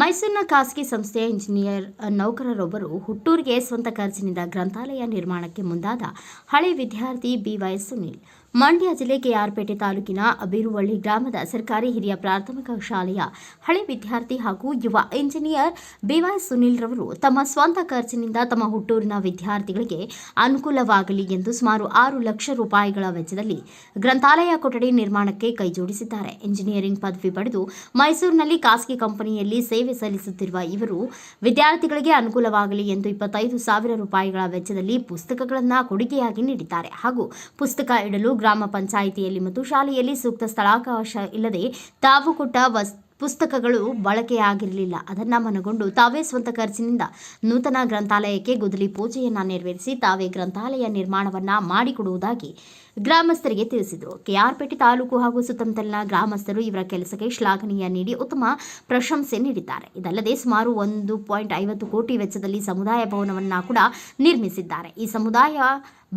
ಮೈಸೂರಿನ ಖಾಸಗಿ ಸಂಸ್ಥೆಯ ಇಂಜಿನಿಯರ್ ನೌಕರರೊಬ್ಬರು ಹುಟ್ಟೂರಿಗೆ ಸ್ವಂತ ಖರ್ಚಿನಿಂದ ಗ್ರಂಥಾಲಯ ನಿರ್ಮಾಣಕ್ಕೆ ಮುಂದಾದ ಹಳೆ ವಿದ್ಯಾರ್ಥಿ ಬಿವೈ ಸುನಿಲ್. ಮಂಡ್ಯ ಜಿಲ್ಲೆ ಕೆಆರ್ಪೇಟೆ ತಾಲೂಕಿನ ಬೀರುವಳ್ಳಿ ಗ್ರಾಮದ ಸರ್ಕಾರಿ ಹಿರಿಯ ಪ್ರಾಥಮಿಕ ಶಾಲೆಯ ಹಳೆ ವಿದ್ಯಾರ್ಥಿ ಹಾಗೂ ಯುವ ಇಂಜಿನಿಯರ್ ಬಿವೈ ಸುನಿಲ್ ರವರು ತಮ್ಮ ಸ್ವಂತ ಖರ್ಚಿನಿಂದ ತಮ್ಮ ಹುಟ್ಟೂರಿನ ವಿದ್ಯಾರ್ಥಿಗಳಿಗೆ ಅನುಕೂಲವಾಗಲಿ ಎಂದು ಸುಮಾರು 6 ಲಕ್ಷ ರೂಪಾಯಿಗಳ ವೆಚ್ಚದಲ್ಲಿ ಗ್ರಂಥಾಲಯ ಕೊಠಡಿ ನಿರ್ಮಾಣಕ್ಕೆ ಕೈಜೋಡಿಸಿದ್ದಾರೆ. ಇಂಜಿನಿಯರಿಂಗ್ ಪದವಿ ಪಡೆದು ಮೈಸೂರಿನಲ್ಲಿ ಖಾಸಗಿ ಕಂಪನಿಯಲ್ಲಿ ಸೇವೆ ಸಲ್ಲಿಸುತ್ತಿರುವ ಇವರು ವಿದ್ಯಾರ್ಥಿಗಳಿಗೆ ಅನುಕೂಲವಾಗಲಿ ಎಂದು 25,000 ರೂಪಾಯಿಗಳ ವೆಚ್ಚದಲ್ಲಿ ಪುಸ್ತಕಗಳನ್ನು ಕೊಡುಗೆಯಾಗಿ ನೀಡಿದ್ದಾರೆ. ಹಾಗೂ ಪುಸ್ತಕ ಇಡಲು ಗ್ರಾಮ ಪಂಚಾಯಿತಿಯಲ್ಲಿ ಮತ್ತು ಶಾಲೆಯಲ್ಲಿ ಸೂಕ್ತ ಸ್ಥಳಾವಕಾಶ ಇಲ್ಲದೆ ತಾವು ಕೊಟ್ಟ ಪುಸ್ತಕಗಳು ಬಳಕೆಯಾಗಿರಲಿಲ್ಲ. ಅದನ್ನು ಮನಗೊಂಡು ತಾವೇ ಸ್ವಂತ ಖರ್ಚಿನಿಂದ ನೂತನ ಗ್ರಂಥಾಲಯಕ್ಕೆ ಗುದ್ದಲಿ ಪೂಜೆಯನ್ನು ನೆರವೇರಿಸಿ ತಾವೇ ಗ್ರಂಥಾಲಯ ನಿರ್ಮಾಣವನ್ನು ಮಾಡಿಕೊಡುವುದಾಗಿ ಗ್ರಾಮಸ್ಥರಿಗೆ ತಿಳಿಸಿದರು. ಕೆಆರ್ಪೇಟೆ ತಾಲೂಕು ಹಾಗೂ ಸುತ್ತಮುತ್ತಲಿನ ಗ್ರಾಮಸ್ಥರು ಇವರ ಕೆಲಸಕ್ಕೆ ಶ್ಲಾಘನೀಯ ನೀಡಿ ಉತ್ತಮ ಪ್ರಶಂಸೆ ನೀಡಿದ್ದಾರೆ. ಇದಲ್ಲದೆ ಸುಮಾರು 1.50 ಕೋಟಿ ವೆಚ್ಚದಲ್ಲಿ ಸಮುದಾಯ ಭವನವನ್ನು ಕೂಡ ನಿರ್ಮಿಸಿದ್ದಾರೆ. ಈ ಸಮುದಾಯ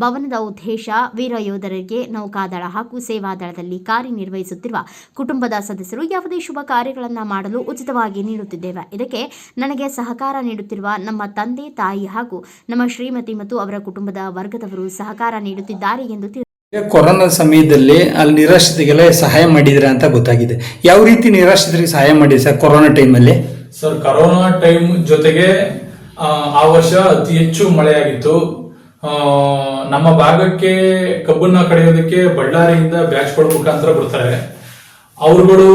ಭವನದ ಉದ್ದೇಶ ವೀರ ಯೋಧರಿಗೆ ನೌಕಾದಳ ಹಾಗೂ ಸೇವಾದಳದಲ್ಲಿ ಕಾರ್ಯನಿರ್ವಹಿಸುತ್ತಿರುವ ಕುಟುಂಬದ ಸದಸ್ಯರು ಯಾವುದೇ ಶುಭ ಕಾರ್ಯಗಳನ್ನು ಮಾಡಲು ಉಚಿತವಾಗಿ ನೀಡುತ್ತಿದ್ದೇವೆ. ಇದಕ್ಕೆ ನನಗೆ ಸಹಕಾರ ನೀಡುತ್ತಿರುವ ನಮ್ಮ ತಂದೆ ತಾಯಿ ಹಾಗೂ ನಮ್ಮ ಶ್ರೀಮತಿ ಮತ್ತು ಅವರ ಕುಟುಂಬದ ವರ್ಗದವರು ಸಹಕಾರ ನೀಡುತ್ತಿದ್ದಾರೆ ಎಂದು ಕೊರೋನಾ ಸಮಯದಲ್ಲಿ ಅಲ್ಲಿ ನಿರಾಶ್ರಿತರಿಗೆಲ್ಲ ಸಹಾಯ ಮಾಡಿದ್ರೆ ಅಂತ ಗೊತ್ತಾಗಿದೆ. ಯಾವ ರೀತಿ ನಿರಾಶ್ರಿತರಿಗೆ ಸಹಾಯ ಮಾಡಿದೆ ಸರ್ ಕೊರೋನಾ ಟೈಮಲ್ಲಿ? ಸರ್, ಕೊರೋನಾ ಟೈಮ್ ಜೊತೆಗೆ ಆ ವರ್ಷ ಅತಿ ಹೆಚ್ಚು ಮಳೆಯಾಗಿತ್ತು. ನಮ್ಮ ಭಾಗಕ್ಕೆ ಕಬ್ಬನ್ನ ಕಡಿಯೋದಕ್ಕೆ ಬಳ್ಳಾರಿಯಿಂದ ಬ್ಯಾಚ್ಗಳ ಮುಖಾಂತರ ಬರ್ತಾರೆ. ಅವ್ರುಗಳು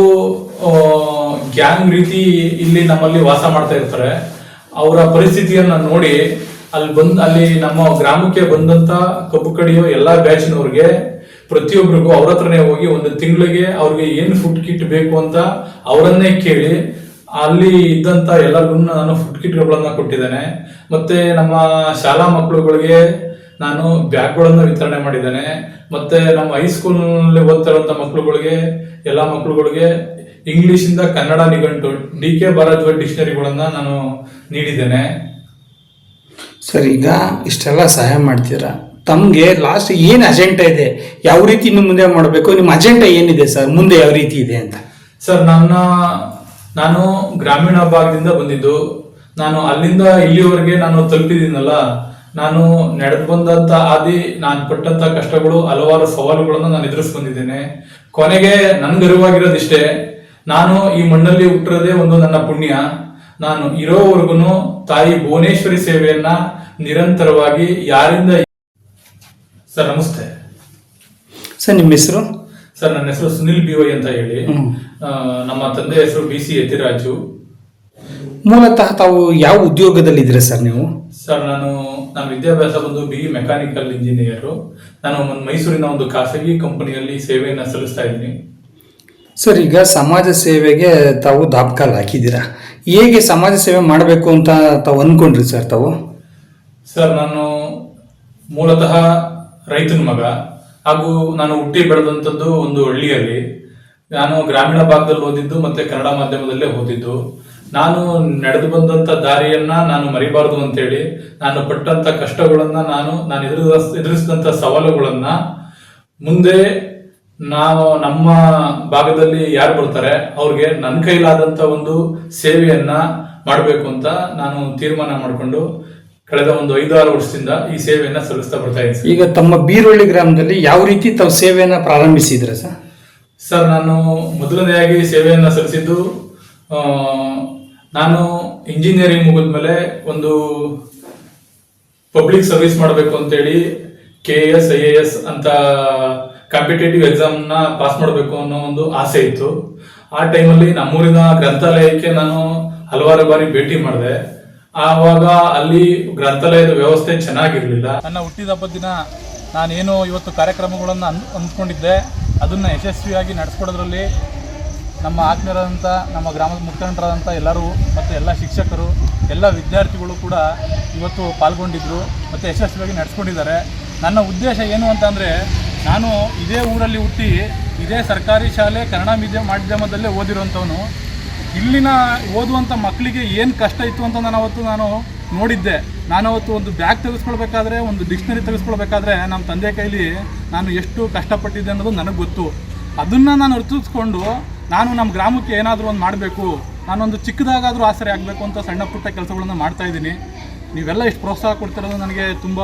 ಗ್ಯಾಂಗ್ ರೀತಿ ಇಲ್ಲಿ ನಮ್ಮಲ್ಲಿ ವಾಸ ಮಾಡ್ತಾ ಇರ್ತಾರೆ. ಅವರ ಪರಿಸ್ಥಿತಿಯನ್ನ ನೋಡಿ ಅಲ್ಲಿ ನಮ್ಮ ಗ್ರಾಮಕ್ಕೆ ಬಂದಂತ ಕಬ್ಬು ಕಡಿಯೋ ಎಲ್ಲಾ ಬ್ಯಾಚ್ನವ್ರಿಗೆ ಪ್ರತಿಯೊಬ್ಬರಿಗೂ ಅವ್ರ ಹತ್ರನೇ ಹೋಗಿ ಒಂದು ತಿಂಗಳಿಗೆ ಅವ್ರಿಗೆ ಏನು ಫುಡ್ ಕಿಟ್ ಬೇಕು ಅಂತ ಅವರನ್ನೇ ಕೇಳಿ ಅಲ್ಲಿ ಇದ್ದಂತ ಎಲ್ಲರಿಗೂ ನಾನು ಫುಡ್ ಕಿಟ್ಗಳನ್ನ ಕೊಟ್ಟಿದ್ದೇನೆ. ಮತ್ತೆ ನಮ್ಮ ಶಾಲಾ ಮಕ್ಕಳುಗಳಿಗೆ ನಾನು ಬ್ಯಾಗ್ಗಳನ್ನ ವಿತರಣೆ ಮಾಡಿದ್ದೇನೆ. ಮತ್ತೆ ನಮ್ಮ ಹೈಸ್ಕೂಲ್ ನಲ್ಲಿ ಓದ್ತಾ ಇರುವಂತ ಮಕ್ಕಳುಗಳಿಗೆ ಎಲ್ಲಾ ಮಕ್ಕಳುಗಳಿಗೆ ಇಂಗ್ಲಿಷ್ ಇಂದ ಕನ್ನಡ ನಿಘಂಟು DK ಭಾರದ್ವಾಜ್ ಡಿಕ್ಷನರಿಗಳನ್ನ ನಾನು ನೀಡಿದ್ದೇನೆ. ಸರ್, ಈಗ ಇಷ್ಟೆಲ್ಲ ಸಹಾಯ ಮಾಡ್ತೀರಾ, ತಮಗೆ ಲಾಸ್ಟ್ ಏನು ಅಜೆಂಡಾ ಇದೆ? ಯಾವ ರೀತಿ ಇನ್ನು ಮುಂದೆ ಮಾಡಬೇಕು? ನಿಮ್ಮ ಅಜೆಂಡಾ ಏನಿದೆ ಸರ್? ಮುಂದೆ ಯಾವ ರೀತಿ ಇದೆ ಅಂತ? ಸರ್, ನಾನು ಗ್ರಾಮೀಣ ಭಾಗದಿಂದ ಬಂದಿದ್ದು. ನಾನು ಅಲ್ಲಿಂದ ಇಲ್ಲಿವರೆಗೆ ನಾನು ತಲುಪಿದ್ದೀನಲ್ಲ, ನಾನು ನಡೆದು ಬಂದಂತ ನಾನು ಪಟ್ಟಂತ ಕಷ್ಟಗಳು, ಹಲವಾರು ಸವಾಲುಗಳನ್ನು ನಾನು ಎದುರಿಸಿ ಬಂದಿದ್ದೇನೆ. ಕೊನೆಗೆ ನನ್ಗರಿವಾಗಿರೋದಿಷ್ಟೇ, ನಾನು ಈ ಮಣ್ಣಲ್ಲಿ ಹುಟ್ಟಿರೋದೇ ಒಂದು ನನ್ನ ಪುಣ್ಯ. ನಾನು ಇರೋವರೆಗೂ ತಾಯಿ ಭುವನೇಶ್ವರಿ ಸೇವೆಯನ್ನ ನಿರಂತರವಾಗಿ ಯಾರಿಂದ. ಸರ್, ನಮಸ್ತೆ ಸರ್. ನಿಮ್ಮ ಹೆಸರು? ಸರ್, ನನ್ನ ಹೆಸರು ಸುನಿಲ್ ಬಿವೈ ಅಂತ ಹೇಳಿ. ನಮ್ಮ ತಂದೆ ಹೆಸರು BC ಯತಿರಾಜು. ಮೂಲತಃ ತಾವು ಯಾವ ಉದ್ಯೋಗದಲ್ಲಿ ಇದ್ದೀರಾ ಸರ್ ನೀವು? ಸರ್, ನಾನು ವಿದ್ಯಾಭ್ಯಾಸ ಬಂದು BE ಮೆಕ್ಯಾನಿಕಲ್ ಇಂಜಿನಿಯರ್. ನಾನು ಮೈಸೂರಿನ ಒಂದು ಖಾಸಗಿ ಕಂಪನಿಯಲ್ಲಿ ಸೇವೆಯನ್ನು ಸಲ್ಲಿಸ್ತಾ ಇದ್ದೀನಿ. ಸರ್, ಈಗ ಸಮಾಜ ಸೇವೆಗೆ ತಾವು ದಾಪಕಾಲ್ ಹಾಕಿದ್ದೀರಾ. ಹೇಗೆ ಸಮಾಜ ಸೇವೆ ಮಾಡಬೇಕು ಅಂತ ತಾವು ಅಂದ್ಕೊಂಡ್ರಿ ಸರ್ ತಾವು? ಸರ್, ನಾನು ಮೂಲತಃ ರೈತನ ಮಗ ಹಾಗೂ ನಾನು ಹುಟ್ಟಿ ಬೆಳೆದಂಥದ್ದು ಒಂದು ಹಳ್ಳಿಯಲ್ಲಿ. ನಾನು ಗ್ರಾಮೀಣ ಭಾಗದಲ್ಲಿ ಓದಿದ್ದು ಮತ್ತೆ ಕನ್ನಡ ಮಾಧ್ಯಮದಲ್ಲೇ ಓದಿದ್ದು. ನಾನು ನಡೆದು ಬಂದಂತ ದಾರಿಯನ್ನ ನಾನು ಮರಿಬಾರದು ಅಂತೇಳಿ ನಾನು ಪಟ್ಟಂತ ಕಷ್ಟಗಳನ್ನ ನಾನು ಎದುರಿಸಿದಂತ ಸವಾಲುಗಳನ್ನ ಮುಂದೆ ನಮ್ಮ ಭಾಗದಲ್ಲಿ ಯಾರು ಬರ್ತಾರೆ ಅವ್ರಿಗೆ ನನ್ನ ಕೈಲಾದಂತ ಒಂದು ಸೇವೆಯನ್ನ ಮಾಡಬೇಕು ಅಂತ ನಾನು ತೀರ್ಮಾನ ಮಾಡಿಕೊಂಡು ಕಳೆದ ಒಂದು 5-6 ವರ್ಷದಿಂದ ಈ ಸೇವೆಯನ್ನ ಸಲ್ಲಿಸ್ತಾ ಬರ್ತಾ ಇದ್ದೀನಿ. ಈಗ ತಮ್ಮ ಬೀರುವಳ್ಳಿ ಗ್ರಾಮದಲ್ಲಿ ಯಾವ ರೀತಿ ತಾವು ಸೇವೆಯನ್ನ ಪ್ರಾರಂಭಿಸಿದ್ರ ಸರ್? ಸರ್, ನಾನು ಮೊದಲನೆಯಾಗಿ ಸೇವೆಯನ್ನ ಸಲ್ಲಿಸಿದ್ದು, ನಾನು ಇಂಜಿನಿಯರಿಂಗ್ ಮುಗಿದ್ಮೇಲೆ ಒಂದು ಪಬ್ಲಿಕ್ ಸರ್ವಿಸ್ ಮಾಡಬೇಕು ಅಂತೇಳಿ KS IAS ಅಂತ ಕಾಂಪಿಟೇಟಿವ್ ಎಕ್ಸಾಮ್ನ ಪಾಸ್ ಮಾಡಬೇಕು ಅನ್ನೋ ಒಂದು ಆಸೆ ಇತ್ತು. ಆ ಟೈಮಲ್ಲಿ ನಮ್ಮೂರಿನ ಗ್ರಂಥಾಲಯಕ್ಕೆ ನಾನು ಹಲವಾರು ಬಾರಿ ಭೇಟಿ ಮಾಡಿದೆ. ಆವಾಗ ಅಲ್ಲಿ ಗ್ರಂಥಾಲಯದ ವ್ಯವಸ್ಥೆ ಚೆನ್ನಾಗಿರ್ಲಿಲ್ಲ. ನನ್ನ ಹುಟ್ಟಿದ ಹಬ್ಬದ ದಿನ ನಾನೇನು ಇವತ್ತು ಕಾರ್ಯಕ್ರಮಗಳನ್ನು ಅಂದ್ಕೊಂಡಿದ್ದೆ ಅದನ್ನ ಯಶಸ್ವಿಯಾಗಿ ನಡೆಸ್ಕೊಡೋದ್ರಲ್ಲಿ ನಮ್ಮ ಆತ್ಮೀಯರಾದಂಥ ನಮ್ಮ ಗ್ರಾಮದ ಮುಖಂಡರಾದಂಥ ಎಲ್ಲರೂ ಮತ್ತು ಎಲ್ಲ ಶಿಕ್ಷಕರು, ಎಲ್ಲ ವಿದ್ಯಾರ್ಥಿಗಳು ಕೂಡ ಇವತ್ತು ಪಾಲ್ಗೊಂಡಿದ್ರು ಮತ್ತು ಯಶಸ್ವಿಯಾಗಿ ನಡೆಸ್ಕೊಂಡಿದ್ದಾರೆ. ನನ್ನ ಉದ್ದೇಶ ಏನು ಅಂತಂದರೆ, ನಾನು ಇದೇ ಊರಲ್ಲಿ ಹುಟ್ಟಿ ಇದೇ ಸರ್ಕಾರಿ ಶಾಲೆ ಕನ್ನಡ ಮಾಧ್ಯಮದಲ್ಲೇ ಓದಿರೋಂಥವನು. ಇಲ್ಲಿನ ಓದುವಂಥ ಮಕ್ಕಳಿಗೆ ಏನು ಕಷ್ಟ ಇತ್ತು ಅಂತ ನಾನು ನೋಡಿದ್ದೆ. ನಾನು ಅವತ್ತು ಒಂದು ಬ್ಯಾಗ್ ತೆಗೆಸ್ಕೊಳ್ಬೇಕಾದ್ರೆ, ಒಂದು ಡಿಕ್ಷನರಿ ತೆಗೆಸ್ಕೊಳ್ಬೇಕಾದ್ರೆ ನಮ್ಮ ತಂದೆ ಕೈಲಿ ನಾನು ಎಷ್ಟು ಕಷ್ಟಪಟ್ಟಿದ್ದೆ ಅನ್ನೋದು ನನಗೆ ಗೊತ್ತು. ಅದನ್ನು ನಾನು ಅರ್ಥಿಸ್ಕೊಂಡು ನಾನು ನಮ್ಮ ಗ್ರಾಮಕ್ಕೆ ಏನಾದರೂ ಒಂದು ಮಾಡಬೇಕು, ನಾನೊಂದು ಚಿಕ್ಕದಾಗಾದರೂ ಆಸರೆ ಆಗಬೇಕು ಅಂತ ಸಣ್ಣ ಪುಟ್ಟ ಕೆಲಸಗಳನ್ನು ಮಾಡ್ತಾಯಿದ್ದೀನಿ. ನೀವೆಲ್ಲ ಇಷ್ಟು ಪ್ರೋತ್ಸಾಹ ಕೊಡ್ತಿರೋದು ನನಗೆ ತುಂಬ